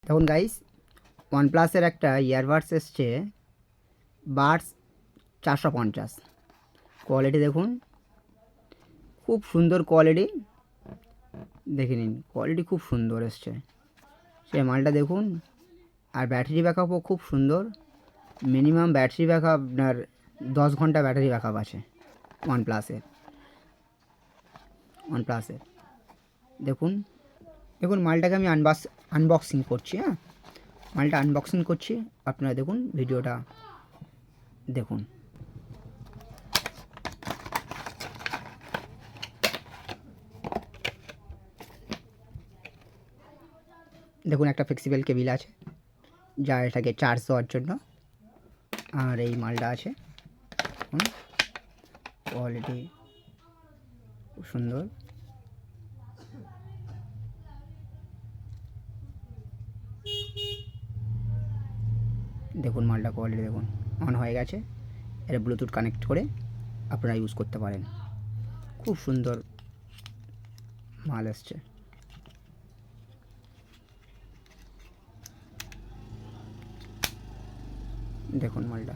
দেখুন গাইস, ওয়ানপ্লাসের একটা ইয়ারবাডস এসছে, বাডস 450। কোয়ালিটি দেখুন, খুব সুন্দর কোয়ালিটি। দেখে নিন, কোয়ালিটি খুব সুন্দর এসছে। সে মালটা দেখুন। আর ব্যাটারি ব্যাকআপও খুব সুন্দর। মিনিমাম ব্যাটারি ব্যাকআপ আপনার 10 ঘন্টা ব্যাটারি ব্যাকআপ আছে ওয়ানপ্লাসের। দেখুন দেখুন মালটাকে আমি আনবক্সিং করছি। হ্যাঁ, মালটা আনবক্সিং করছি, আপনারা দেখুন ভিডিওটা দেখুন। দেখুন একটা ফ্লেক্সিবল কেবিল আছে যা এটাকে চার্জ দেওয়ার জন্য। আর এই মালটা আছে, কোয়ালিটি খুব সুন্দর। দেখুন মালটা কোয়ালিটি দেখুন, অন হয়ে গেছে। এটা ব্লুটুথ কানেক্ট করে আপনারা ইউজ করতে পারেন। খুব সুন্দর মাল এসছে। দেখুন মালটা।